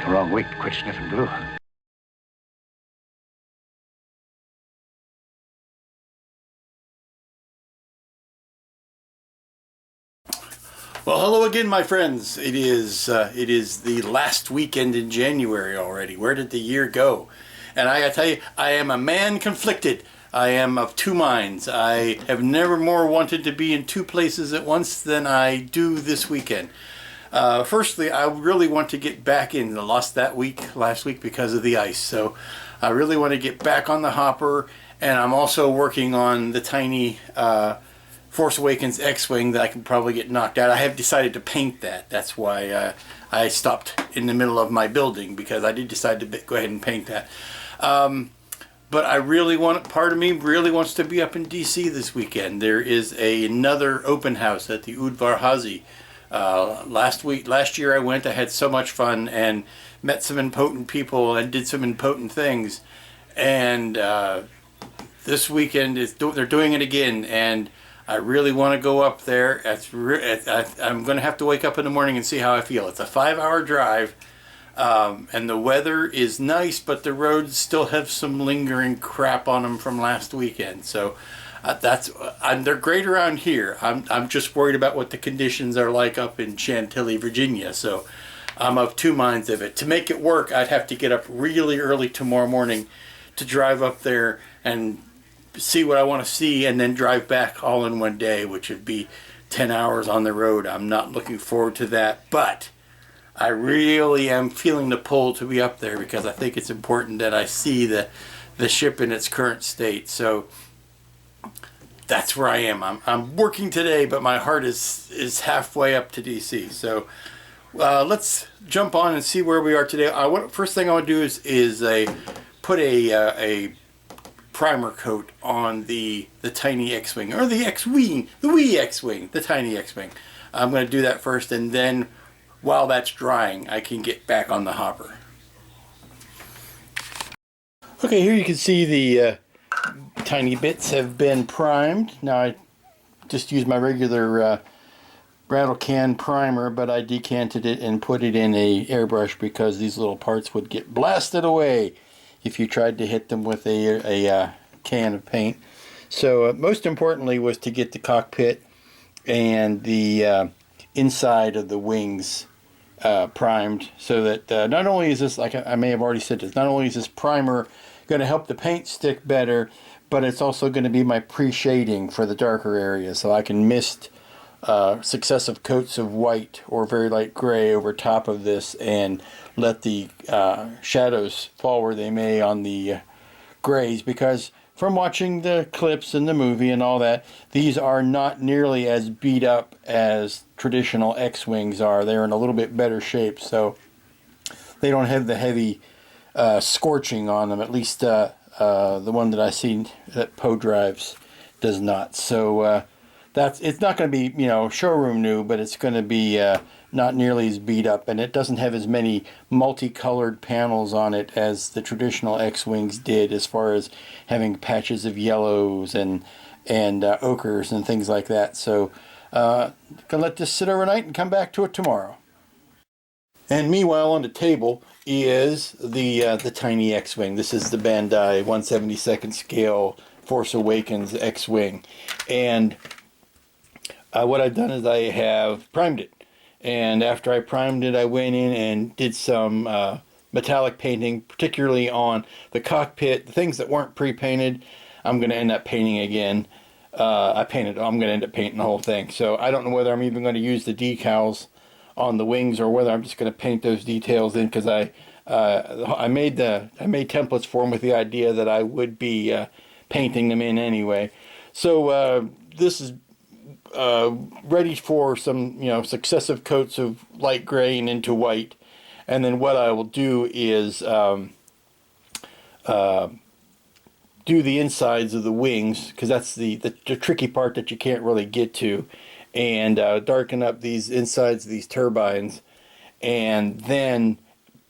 Picked the wrong week to quit sniffing glue. Well, hello again, my friends. It is the last weekend in January already. Where did the year go? And I gotta tell you, I am a man conflicted. I am of two minds. I have never more wanted to be in two places at once than I do this weekend. Firstly, I really want to get back in. I lost that week last week because of the ice, so I really want to get back on the hopper. And I'm also working on the tiny Force Awakens X-Wing that I can probably get knocked out. I have decided to paint that. That's why I stopped in the middle of my building, because I did decide to go ahead and paint that. But I really want, part of me really wants to be up in DC this weekend. There is another open house at the Udvar-hazy. Last year I went, I had so much fun and met some impotent people and did some impotent things. And this weekend they're doing it again, and I really want to go up there. I'm going to have to wake up in the morning and see how I feel. It's a 5-hour drive, and the weather is nice, but the roads still have some lingering crap on them from last weekend. So they're great around here. I'm just worried about what the conditions are like up in Chantilly, Virginia. So I'm of two minds of it. To make it work, I'd have to get up really early tomorrow morning to drive up there and see what I want to see, and then drive back all in one day, which would be 10 hours on the road. I'm not looking forward to that, but I really am feeling the pull to be up there, because I think it's important that I see the ship in its current state. So that's where I am. I'm working today, but my heart is halfway up to DC. So let's jump on and see where we are today. First thing I want to do is put a primer coat on the tiny X-Wing, or the X-Wing, the wee X-Wing, the tiny X-Wing. I'm going to do that first, and then while that's drying, I can get back on the hopper. Okay, here you can see the tiny bits have been primed. Now I just used my regular rattle can primer, but I decanted it and put it in a airbrush, because these little parts would get blasted away if you tried to hit them with a can of paint. So most importantly was to get the cockpit and the inside of the wings primed, so that not only is this, like I may have already said this, not only is this primer going to help the paint stick better, but it's also going to be my pre-shading for the darker areas, so I can mist successive coats of white or very light gray over top of this and let the shadows fall where they may on the grays, because from watching the clips in the movie and all that, these are not nearly as beat up as traditional X-Wings are. They're in a little bit better shape, so they don't have the heavy scorching on them. At least the one that I seen that Poe drives does not. So it's not going to be, showroom new, but it's going to be not nearly as beat up, and it doesn't have as many multicolored panels on it as the traditional X-Wings did, as far as having patches of yellows and ochres and things like that. So gonna let this sit overnight and come back to it tomorrow. And meanwhile, on the table is the tiny X-Wing. This is the Bandai 1/72nd scale Force Awakens X-Wing, and what I've done is I have primed it. And after I primed it, I went in and did some metallic painting, particularly on the cockpit. The things that weren't pre-painted, I'm going to end up painting again. I'm going to end up painting the whole thing. So I don't know whether I'm even going to use the decals on the wings, or whether I'm just going to paint those details in, because I made templates for them with the idea that I would be painting them in anyway. So this is ready for some successive coats of light gray and into white, and then what I will do is do the insides of the wings, because that's the tricky part that you can't really get to, and darken up these insides of these turbines, and then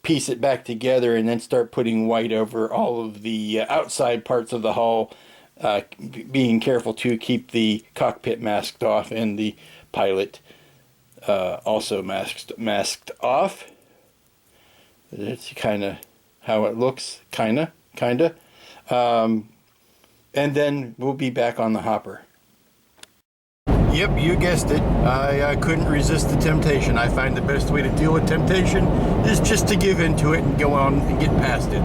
piece it back together, and then start putting white over all of the outside parts of the hull, being careful to keep the cockpit masked off and the pilot also masked off. It's kind of how it looks, kind of. And then we'll be back on the hopper. Yep, you guessed it. I couldn't resist the temptation. I find the best way to deal with temptation is just to give into it and go on and get past it.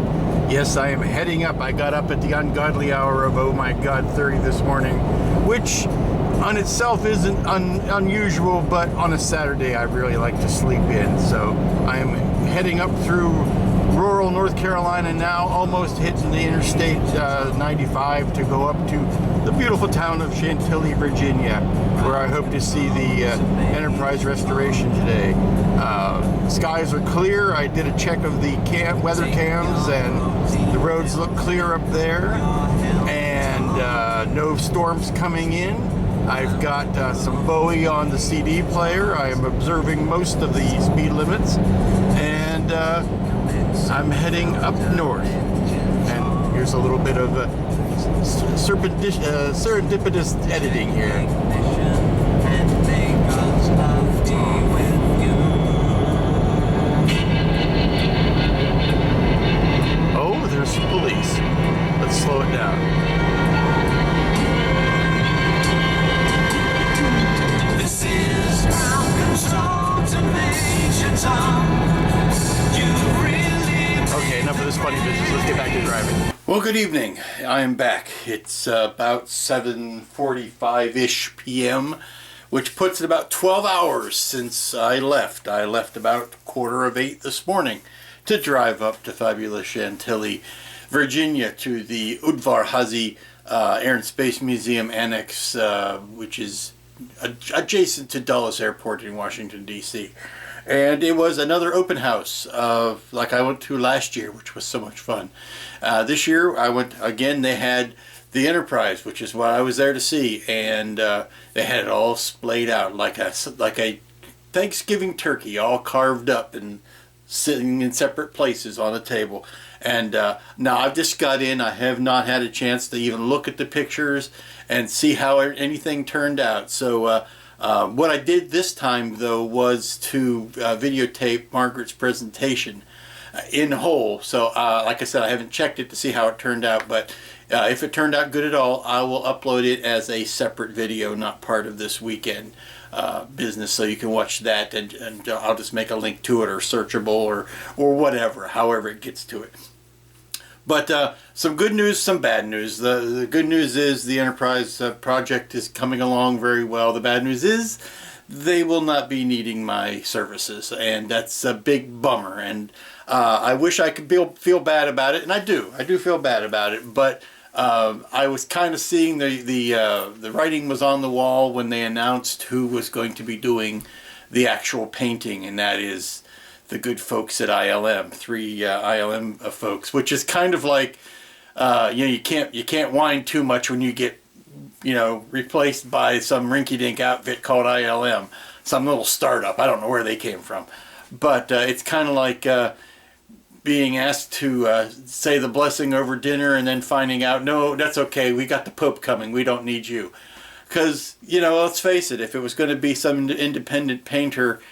Yes, I am heading up. I got up at the ungodly hour of, oh my God, 30 this morning, which on itself isn't unusual, but on a Saturday I really like to sleep in. So I am heading up through rural North Carolina now, almost hitting the Interstate 95 to go up to the beautiful town of Chantilly, Virginia, where I hope to see the Enterprise restoration today. Skies are clear. I did a check of the weather cams, and the roads look clear up there, and no storms coming in. I've got some Bowie on the CD player. I am observing most of the speed limits, and I'm heading up north. And here's a little bit of serendipitous editing here. Oh, there's some police. Let's slow it down. This is ground control to Major Tom. Okay, enough of this funny business. Let's get back to driving. Well, good evening. I am back. It's about 7:45-ish p.m., which puts it about 12 hours since I left. I left about 7:45 this morning to drive up to fabulous Chantilly, Virginia, to the Udvar-hazy Air and Space Museum Annex, which is adjacent to Dulles Airport in Washington, D.C. And it was another open house, like I went to last year, which was so much fun. This year I went again. They had the Enterprise, which is what I was there to see, and they had it all splayed out like a Thanksgiving turkey, all carved up and sitting in separate places on a table. And now I've just got in. I have not had a chance to even look at the pictures and see how anything turned out. So. What I did this time, though, was to videotape Margaret's presentation in whole. So, like I said, I haven't checked it to see how it turned out, but if it turned out good at all, I will upload it as a separate video, not part of this weekend business, so you can watch that, and I'll just make a link to it, or searchable, or whatever, however it gets to it. But some good news, some bad news. The good news is the Enterprise project is coming along very well. The bad news is they will not be needing my services, and that's a big bummer. And I wish I could feel bad about it, and I do feel bad about it. But I was kind of seeing the writing was on the wall when they announced who was going to be doing the actual painting, and that is the good folks at ILM, three ILM folks, which is kind of like, you can't whine too much when you get, replaced by some rinky-dink outfit called ILM, some little startup. I don't know where they came from, but it's kind of like being asked to say the blessing over dinner and then finding out, no, that's okay, we got the Pope coming, we don't need you. Because, let's face it, if it was going to be some independent painter,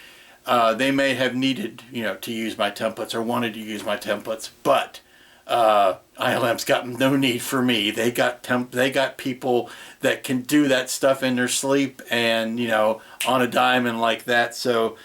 they may have needed, to use my templates or wanted to use my templates, but ILM's got no need for me. They got people that can do that stuff in their sleep and, on a dime and like that. So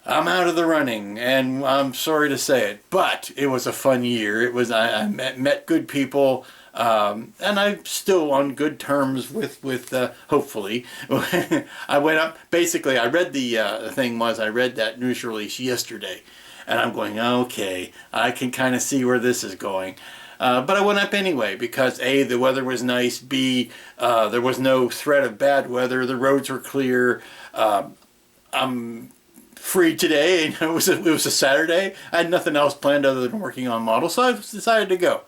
I'm out of the running, and I'm sorry to say it, but it was a fun year. It was I met good people. And I'm still on good terms with hopefully. I went up, basically I read I read that news release yesterday, and I'm going, okay, I can kind of see where this is going. But I went up anyway because A, the weather was nice, B, there was no threat of bad weather, the roads were clear, I'm free today, and it was a Saturday. I had nothing else planned other than working on models, so I decided to go.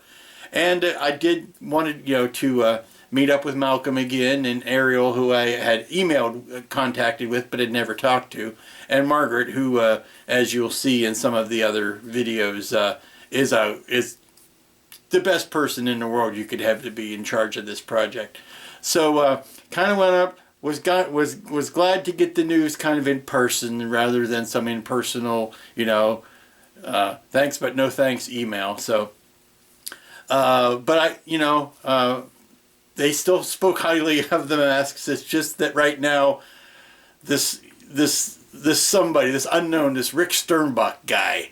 And I did wanted to meet up with Malcolm again, and Ariel, who I had contacted with but had never talked to, and Margaret, who, as you'll see in some of the other videos, is the best person in the world you could have to be in charge of this project. So kind of went up, was glad to get the news kind of in person rather than some impersonal, thanks but no thanks email. So, but they still spoke highly of the masks. It's just that right now, this somebody, this unknown, this Rick Sternbach guy,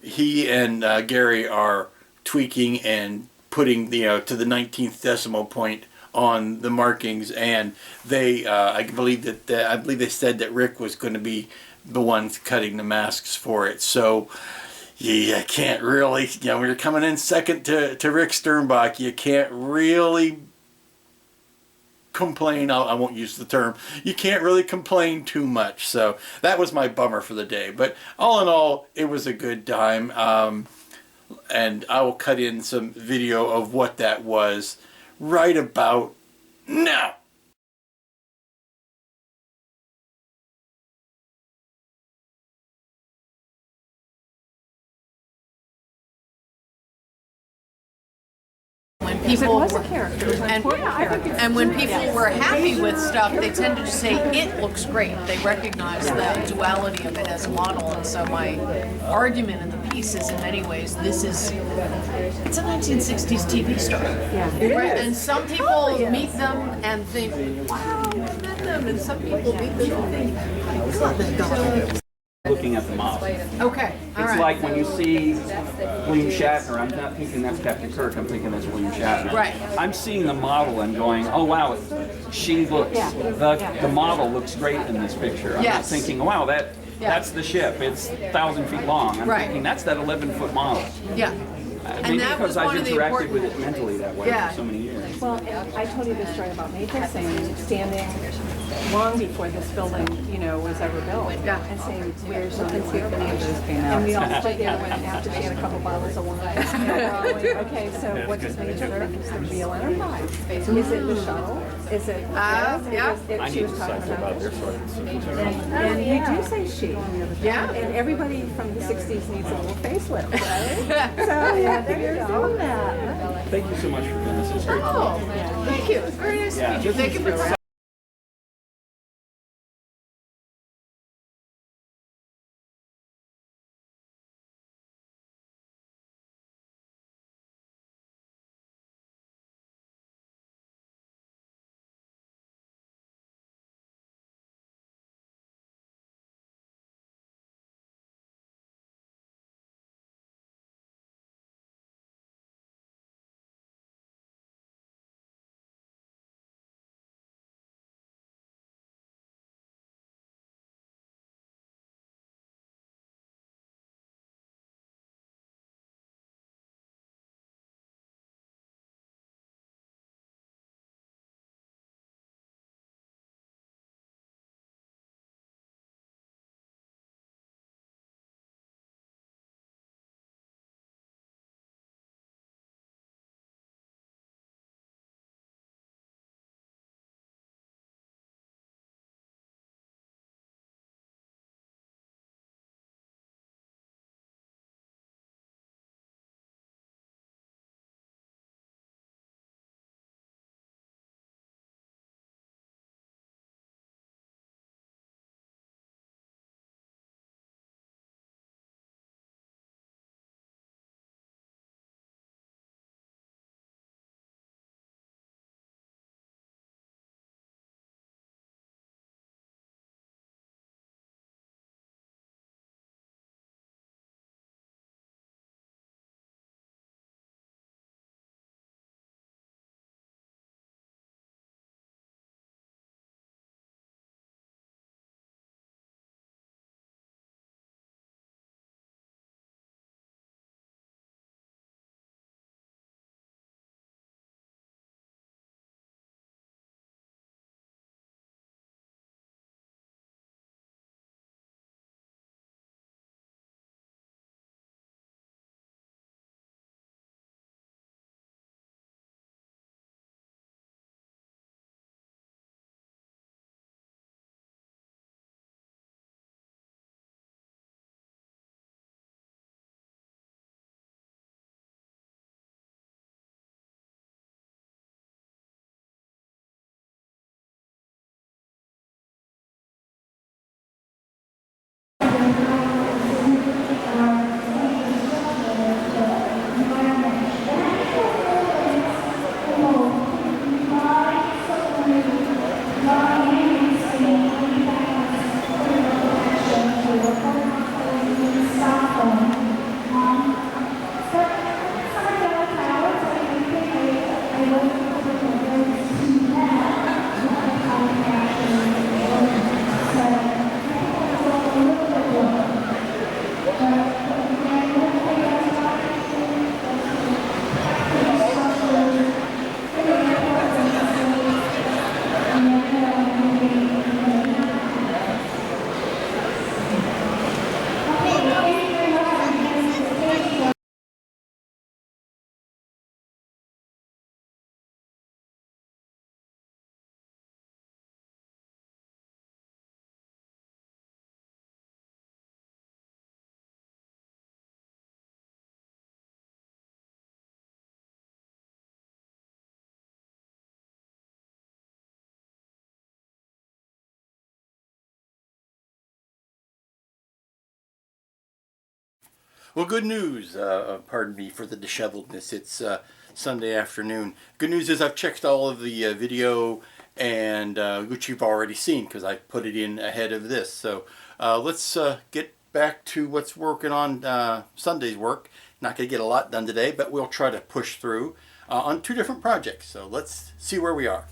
he and Gary are tweaking and putting to the 19th decimal point on the markings, and they I believe they said that Rick was going to be the one cutting the masks for it. So you can't really, when you're coming in second to Rick Sternbach, you can't really complain. I won't use the term. You can't really complain too much. So that was my bummer for the day. But all in all, it was a good time. And I will cut in some video of what that was right about now. When people when people were happy with stuff, they tended to say it looks great. They recognize the duality of it as a model, and so my argument in the piece is, in many ways, it's a 1960s TV star. Yeah, it right? is. And some people meet them and think, wow, I met them, and some people meet them and think, God, they're gone. Looking at the model. Okay, all It's right. like when you see William Shatner, I'm not thinking that's Captain Kirk, I'm thinking that's William Shatner. Right. I'm seeing the model and going, oh wow, she looks, the model looks great in this picture. I'm not Yes. thinking, wow, that's the ship, it's 1,000 feet long. I'm Right. thinking that's that 11-foot model. Yeah. Maybe that because was I've one of the interacted important- with it mentally that way Yeah. for so many years. Well, and I told you this story about Maple saying, standing long before this building, was ever built. Yeah. And saying, where's the and we all stood there when after she had a couple bottles of wine. Okay, so what does Major think is the real enterprise? Is it the shuttle? Is it? yeah. I need to cipher about their sort of And you do say she. Yeah. And everybody from the 60s needs a little facelift, right? So yeah, there you go. Thank you so much for doing this. It's great. Oh, thank you. It's very nice to meet you. Thank you for Well, good news. Pardon me for the disheveledness. It's Sunday afternoon. Good news is I've checked all of the video, and which you've already seen because I put it in ahead of this. So let's get back to what's working on Sunday's work. Not going to get a lot done today, but we'll try to push through on 2 different projects. So let's see where we are.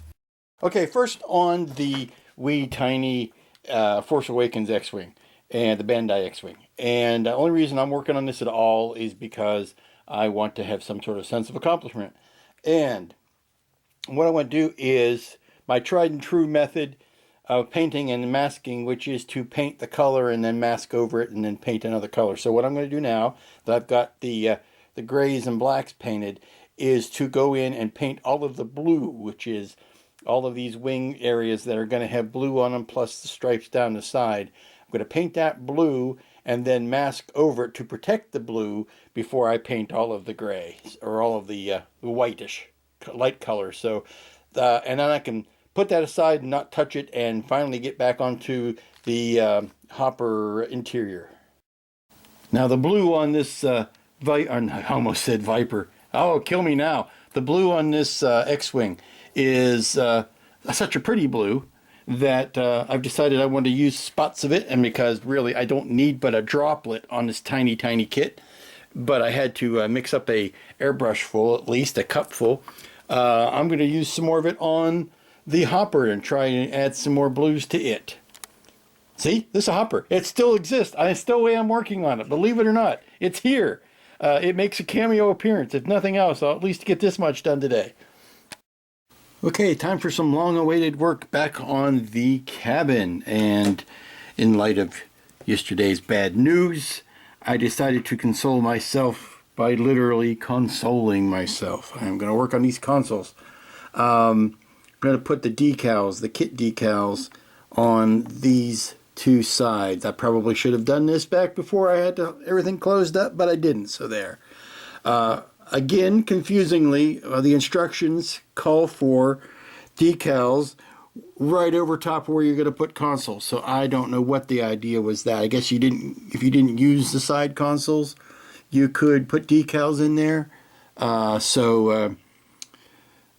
Okay, first on the wee tiny Force Awakens X-Wing and the Bandai X-Wing. And the only reason I'm working on this at all is because I want to have some sort of sense of accomplishment. And what I want to do is my tried and true method of painting and masking, which is to paint the color and then mask over it and then paint another color. So what I'm going to do now that I've got the grays and blacks painted is to go in and paint all of the blue, which is all of these wing areas that are going to have blue on them plus the stripes down the side. I'm going to paint that blue and then mask over it to protect the blue before I paint all of the gray or all of the whitish light color. So, and then I can put that aside and not touch it and finally get back onto the hopper interior. Now the blue on this, I almost said Viper. Oh, kill me now. The blue on this X-Wing is such a pretty blue that I've decided I want to use spots of it, and because really I don't need but a droplet on this tiny kit, but I had to mix up a airbrush full, at least a cup full. I'm going to use some more of it on the hopper and try and add some more blues to it. See, this is a hopper. It still exists. I still am working on it. Believe it or not, it's here. It makes a cameo appearance. If nothing else, I'll at least get this much done today. Okay, time for some long-awaited work back on the cabin. And in light of yesterday's bad news, I decided to console myself by literally consoling myself. I'm going to work on these consoles. I'm going to put the decals, the kit decals, on these 2 sides. I probably should have done this back before I had everything closed up, but I didn't, so there. Again, confusingly, the instructions call for decals right over top where you're going to put consoles. So I don't know what the idea was that. I guess you didn't, if you didn't use the side consoles, you could put decals in there. I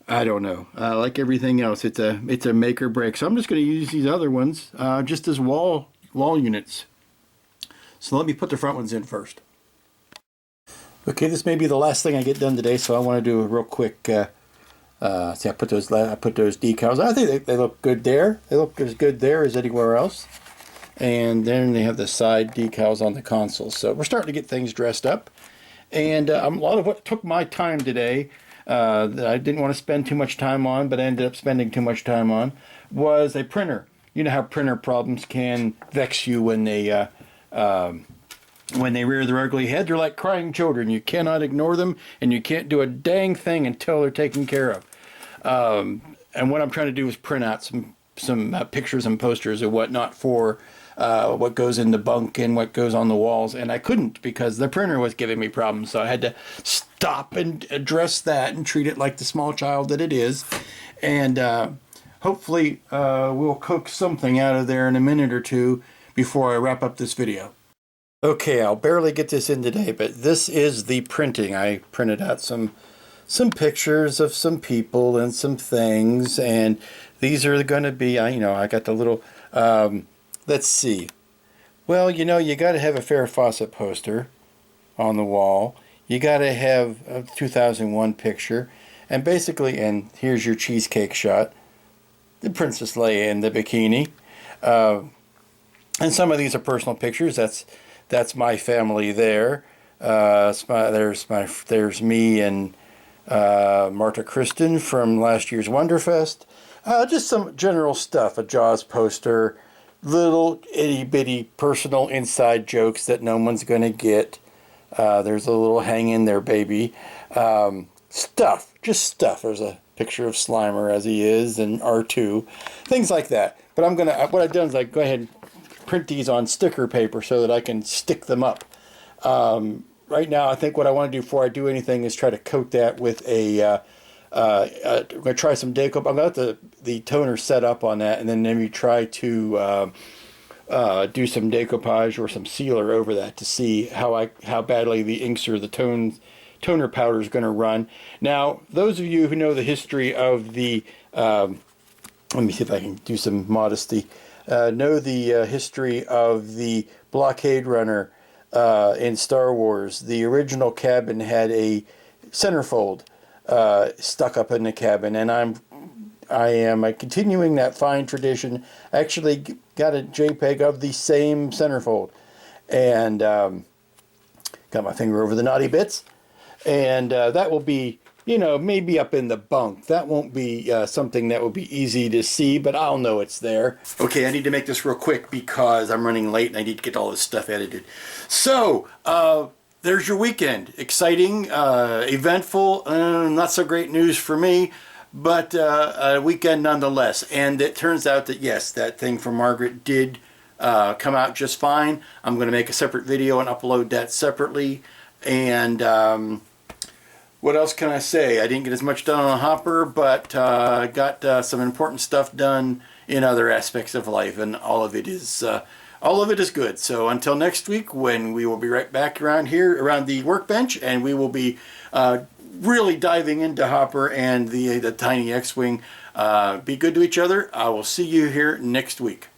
don't know. Like everything else, it's a make or break. So I'm just going to use these other ones just as wall units. So let me put the front ones in first. Okay, this may be the last thing I get done today, so I want to do a real quick. See, I put those decals. I think they look good there. They look as good there as anywhere else. And then they have the side decals on the console. So we're starting to get things dressed up. And a lot of what took my time today, that I didn't want to spend too much time on, but I ended up spending too much time on, was a printer. You know how printer problems can vex you when they rear their ugly head. They're like crying children. You cannot ignore them, and you can't do a dang thing until they're taken care of. And what I'm trying to do is print out some pictures and posters and whatnot for what goes in the bunk and what goes on the walls, and I couldn't because the printer was giving me problems, so I had to stop and address that and treat it like the small child that it is. And hopefully we'll cook something out of there in a minute or two before I wrap up this video. Okay, I'll barely get this in today, but this is the printing. I printed out some pictures of some people and some things, and these are going to be, I got the little, let's see. Well, you got to have a Farrah Fawcett poster on the wall. You got to have a 2001 picture, and basically, and here's your cheesecake shot, the Princess Leia in the bikini. And some of these are personal pictures. That's my family there. There's me and Marta Kristen from last year's Wonderfest. Just some general stuff, a Jaws poster, little itty-bitty personal inside jokes that no one's going to get. There's a little hang in there, baby. Stuff, just stuff. There's a picture of Slimer as he is and R2, things like that. But what I've done is go ahead and print these on sticker paper so that I can stick them up. Right now, I think what I want to do before I do anything is try to coat that with I'm going to try some Deco. I'm going to let the toner set up on that, and then maybe try to do some decoupage or some sealer over that to see how badly the inks or the toner powder is going to run. Now, those of you who know the history of the, let me see if I can do some modesty, know the history of the blockade runner in Star Wars. The original cabin had a centerfold stuck up in the cabin, and I am continuing that fine tradition. I actually got a JPEG of the same centerfold, and got my finger over the naughty bits, and that will be, you know, maybe up in the bunk. That won't be something that will be easy to see, but I'll know it's there. Okay, I need to make this real quick because I'm running late and I need to get all this stuff edited. So, there's your weekend. Exciting, eventful, not so great news for me, but a weekend nonetheless. And it turns out that, yes, that thing from Margaret did come out just fine. I'm going to make a separate video and upload that separately. And what else can I say? I didn't get as much done on a hopper, but got some important stuff done in other aspects of life, and all of it is good. So until next week, when we will be right back around here, around the workbench, and we will be really diving into Hopper and the tiny X-Wing. Be good to each other. I will see you here next week.